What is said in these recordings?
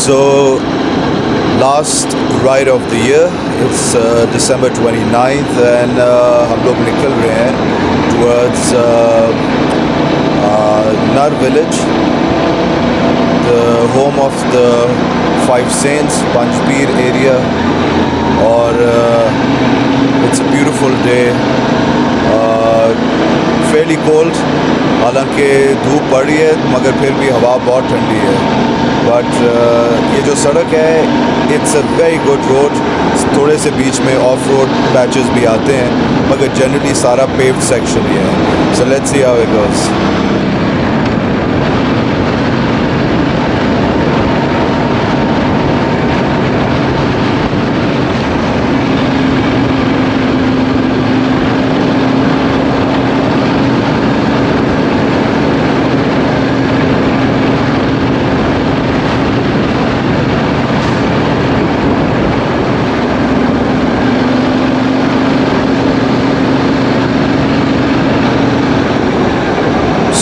So, last ride of the year, it's December 29th and हम लोग निकल रहे हैं towards Nar village, the home of the Five Saints, Panjpir area. और it's a beautiful day, fairly cold, हालांकि धूप पड़ी है मगर फिर भी हवा बहुत ठंडी है. बट ये जो सड़क है it's a very good road. थोड़े से बीच में ऑफ रोड पैचेस भी आते हैं मगर जनरली सारा पेव्ड सेक्शन ही है. So let's see how it goes.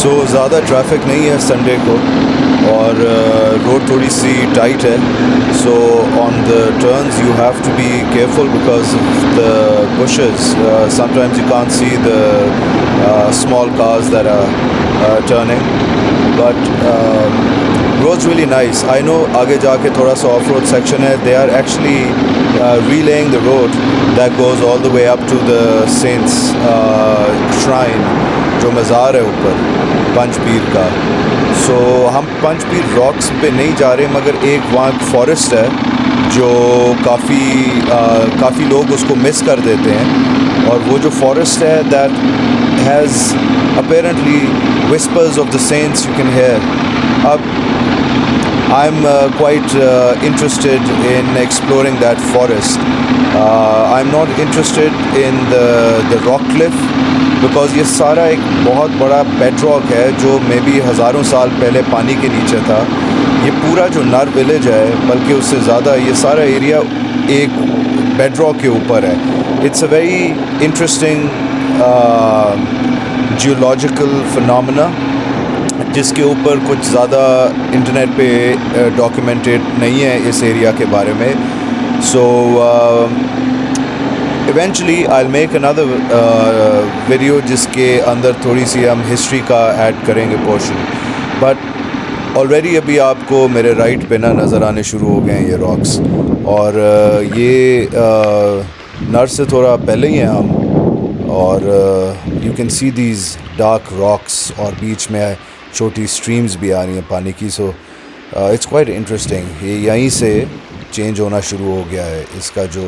So ज़्यादा ट्रैफिक नहीं है संडे को और रोड थोड़ी सी टाइट है. So on the turns you have to be careful because of the bushes. Sometimes you can't see the small cars that are turning, but road's really nice. I know आगे जाके थोड़ा सा off-road section है. They are actually relaying the road that goes all the way up to the Saints shrine, जो मज़ार है ऊपर पंजपीर का. सो हम पंजपीर रॉक्स पे नहीं जा रहे मगर एक वहाँ फॉरेस्ट है जो काफ़ी लोग उसको मिस कर देते हैं. और वो जो फॉरेस्ट है that has apparently whispers of the cents you can hear. अब I'm quite interested in exploring that forest. I'm not interested in the rock cliff because ये सारा एक बहुत बड़ा bedrock है जो मे बी हज़ारों साल पहले पानी के नीचे था. ये पूरा जो नर विलेज है बल्कि उससे ज़्यादा ये सारा एरिया एक bedrock के ऊपर है. It's a very interesting geological phenomena जिसके ऊपर कुछ ज़्यादा इंटरनेट पे डॉक्यूमेंटेड नहीं है इस एरिया के बारे में. So eventually I will make another video जिसके अंदर थोड़ी सी हम हिस्ट्री का ऐड करेंगे पोर्शन. बट ऑलरेडी अभी आपको मेरे राइट पे ना नज़र आने शुरू हो गए हैं ये रॉक्स. और ये नर से थोड़ा पहले ही हैं हम. और you can see these dark rocks और बीच में छोटी स्ट्रीम्स भी आ रही हैं पानी की. So it's quite interesting. ये यहीं से चेंज होना शुरू हो गया है इसका जो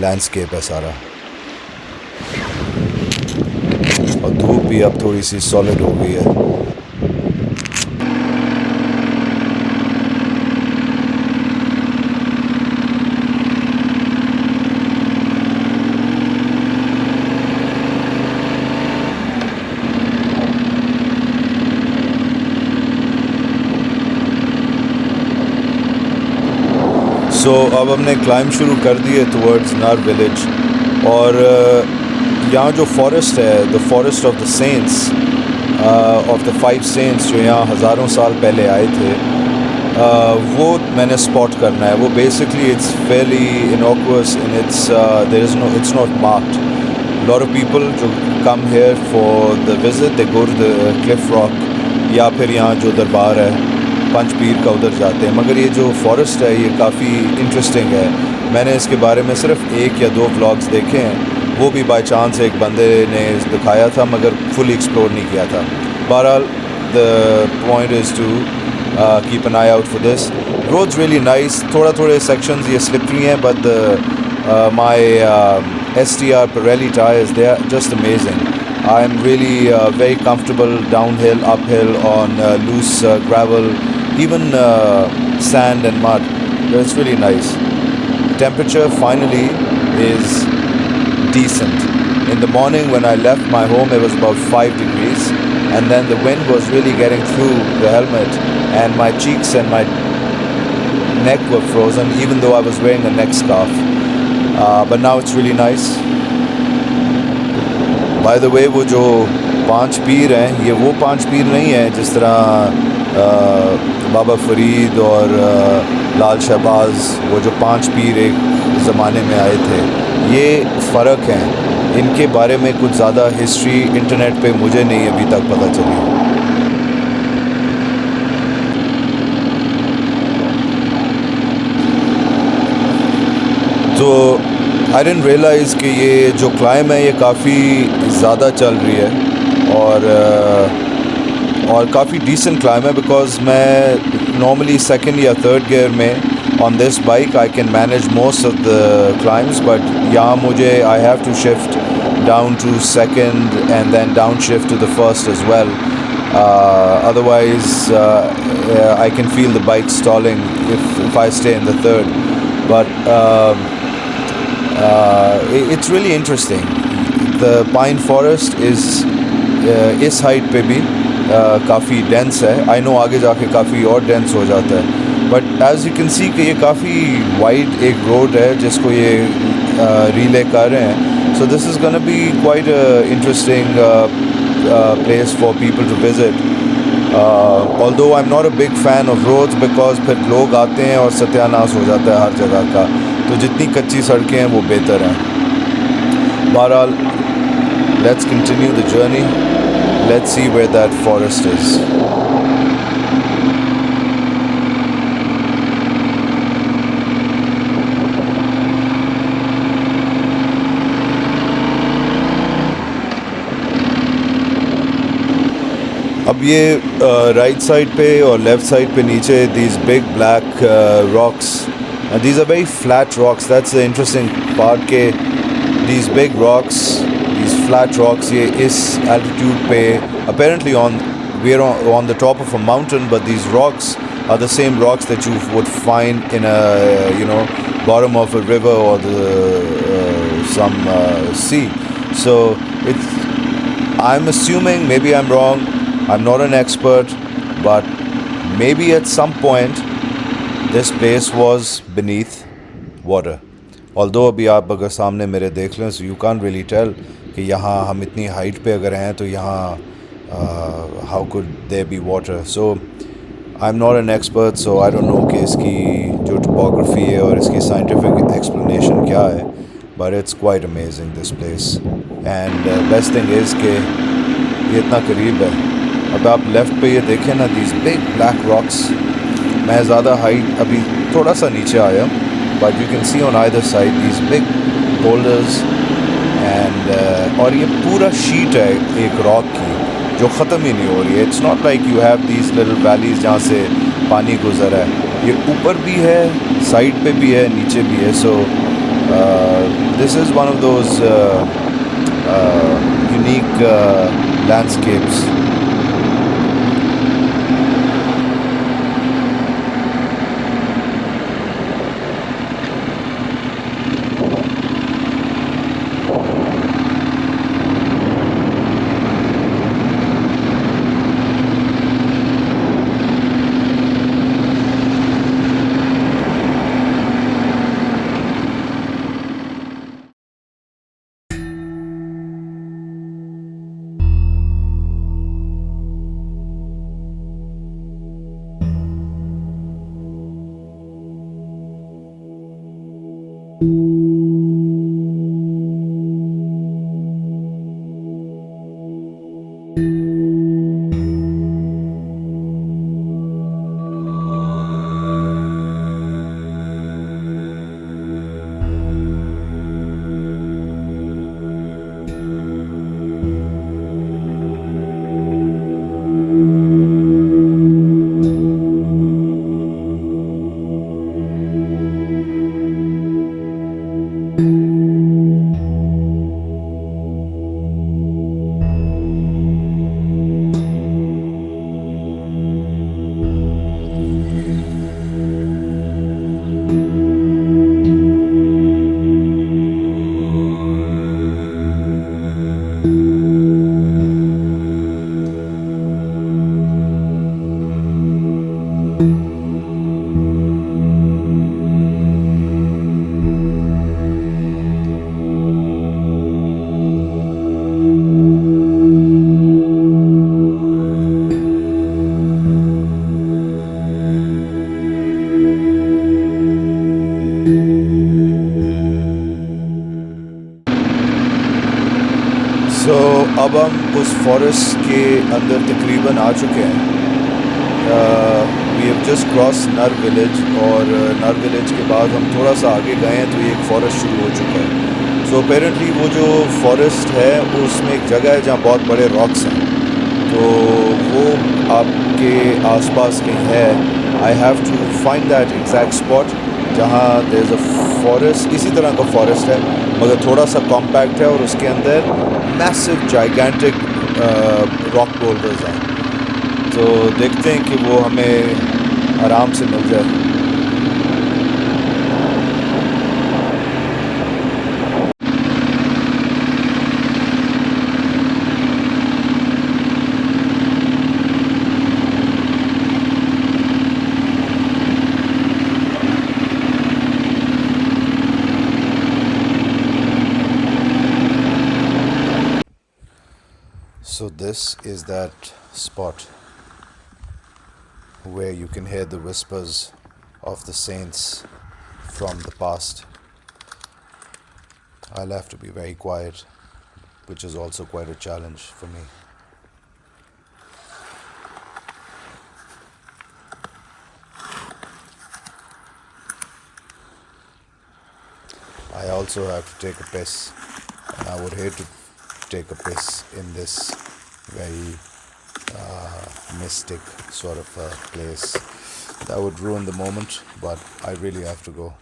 लैंडस्केप है सारा. और धूप भी अब थोड़ी सी सॉलिड हो गई है. सो अब हमने क्लाइंब शुरू कर दी है टुवर्ड्स नार विलेज. और यहाँ जो फॉरेस्ट है the forest of the saints of the five saints जो यहाँ हज़ारों साल पहले आए थे वो मैंने स्पॉट करना है. वो basically it's fairly innocuous in it's not marked. Lot of people जो come here for the visit they go to the cliff rock या फिर यहाँ जो दरबार है पंजपीर का उधर जाते हैं. मगर ये जो फॉरेस्ट है ये काफ़ी इंटरेस्टिंग है. मैंने इसके बारे में सिर्फ 1 या 2 व्लॉग्स देखे हैं. वो भी बाय चांस एक बंदे ने दिखाया था मगर फुली एक्सप्लोर नहीं किया था. बहरहाल the point is to keep an eye out for this. Roads really nice. थोड़े सेक्शंस ये स्लिपरी हैं but my STR Pirelli tires, they are just amazing. I am really very comfortable downhill, uphill, on loose gravel, even sand and mud. It's really nice. Temperature finally is decent. In the morning when I left my home it was about 5 degrees and then the wind was really getting through the helmet and my cheeks and my neck were frozen even though I was wearing a neck scarf. But now it's really nice. By the way, वो जो 5 पीर हैं ये वो 5 पीर नहीं हैं जिस तरह बाबा फरीद और लाल शहबाज, वो जो 5 पीर एक ज़माने में आए थे, ये फ़र्क हैं। इनके बारे में कुछ ज़्यादा हिस्ट्री इंटरनेट पे मुझे नहीं अभी तक पता चली। तो आई डिडंट रियलाइज़ कि ये जो क्लाइम है ये काफ़ी ज़्यादा चल रही है और काफ़ी डिसेंट क्लाइम है, बिकॉज मैं नॉर्मली सेकंड या थर्ड गियर में on this bike I can manage most of the climbs, but यहाँ मुझे I have to shift down to second and then downshift to the first as well, otherwise I can feel the bike stalling if I stay in the third, but it's really interesting. The pine forest is इस height पे भी काफ़ी dense है. I know आगे जाके काफ़ी और dense हो जाता है, but as you can see कि ये काफ़ी वाइड एक रोड है जिसको ये रीले कर रहे हैं. So this is gonna be quite interesting place for people to visit. Although I'm not a big fan of roads because फिर लोग आते हैं और सत्यानाश हो जाता है हर जगह का, तो जितनी कच्ची सड़कें हैं वो बेहतर हैं. बहरहाल, let's continue the journey. Let's see where that forest is. अब ये राइट साइड पे और लेफ़्ट साइड पे नीचे these big black rocks. These are very flat rocks. That's the interesting part के these big rocks, these flat rocks, ये इस altitude पे apparently we're on the top of a mountain, but these rocks are the same rocks that you would find in a bottom of a river or some sea. So I'm assuming, maybe I'm wrong, I'm not an expert, but maybe at some point this place was beneath water. Although अभी आप अगर सामने मेरे देख लें, so you can't really tell कि यहाँ हम इतनी हाइट पे अगर हैं तो यहाँ how could there be water. So I'm not an expert, so I don't know कि इसकी जो topography है और इसकी scientific explanation क्या है, but it's quite amazing this place. And best thing is कि ये इतना करीब है. अब आप लेफ़्ट पे ये देखें ना, these big black rocks. मैं ज़्यादा हाइट अभी थोड़ा सा नीचे आया, but you can see on either side these big boulders and और ये पूरा शीट है एक रॉक की जो ख़त्म ही नहीं हो रही है. It's not like you have these little valleys जहाँ से पानी गुज़र है. ये ऊपर भी है, साइड पे भी है, नीचे भी है. So this is one of those unique landscapes. इस फॉरेस्ट के अंदर तकरीबन आ चुके हैं. वी हैव जस्ट क्रॉस नर विलेज और नर विलेज के बाद हम थोड़ा सा आगे गए हैं तो ये एक फॉरेस्ट शुरू हो चुका है. सो अपेरेंटली वो जो फॉरेस्ट है उसमें एक जगह है जहाँ बहुत बड़े रॉक्स हैं, तो वो आपके आसपास कहीं है. I have to find that exact spot जहाँ देयर इज़ अ फॉरेस्ट, इसी तरह का फॉरेस्ट है मगर थोड़ा सा कॉम्पैक्ट है और उसके अंदर मैसिव जाइगेंटिक रॉक बोल्डर्स हैं. तो देखते हैं कि वो हमें आराम से मिल जाए. So this is that spot where you can hear the whispers of the saints from the past. I'll have to be very quiet, which is also quite a challenge for me. I also have to take a piss, and I would hate to take a piss in this very mystic sort of place. That would ruin the moment, but I really have to go.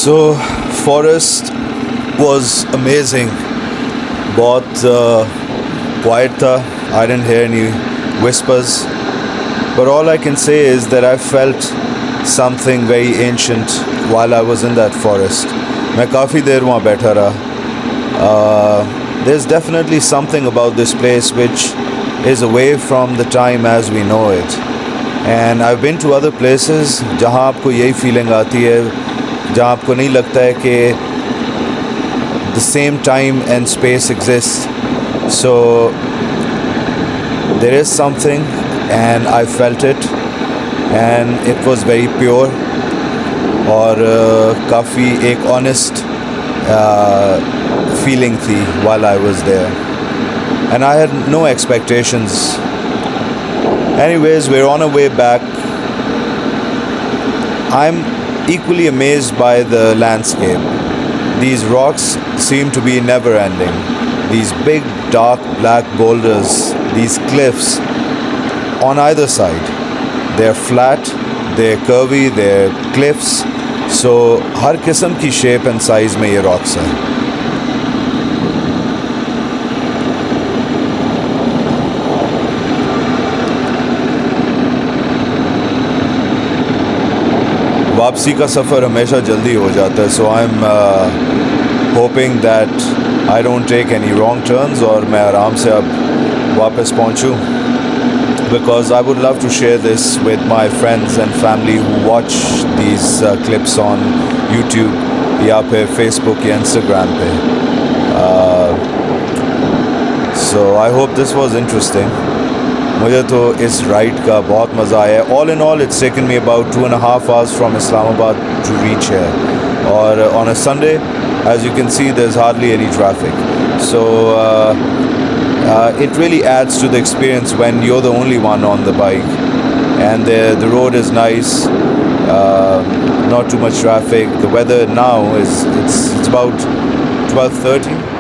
So, forest was amazing. बहुत quiet था. I didn't hear any whispers. But all I can say is that I felt something very ancient while I was in that forest. मैं काफ़ी देर वहाँ बैठा रहा. There's definitely something about this place which is away from the time as we know it. And I've been to other places जहाँ आपको यही feeling आती है, जहाँ आपको नहीं लगता है कि the same time and space exists. So there is something and I felt it and it was very pure और काफ़ी एक honest feeling थी while I was there and I had no expectations. Anyways, we're on our way back. I'm equally amazed by the landscape. These rocks seem to be never ending. These big dark black boulders, these cliffs on either side. They're flat, they're curvy, they're cliffs. So हर किस्म की shape and size में ये rocks हैं. वापसी का सफ़र हमेशा जल्दी हो जाता है. So I am hoping that I don't take any wrong turns और मैं आराम से अब वापस पहुंचूं, because I would love to share this with my friends and family who watch these clips on YouTube या फिर फेसबुक या इंस्टाग्राम पे. So I hope this was interesting मुझे तो इस राइड का बहुत मज़ा आया है. All in all, it's taken me about 2.5 hours from Islamabad to reach here. और on a Sunday, as you can see, there's hardly any traffic. So it really adds to the experience when you're the only one on the bike, and the road is nice. Not too much traffic. The weather now is it's about 12:30.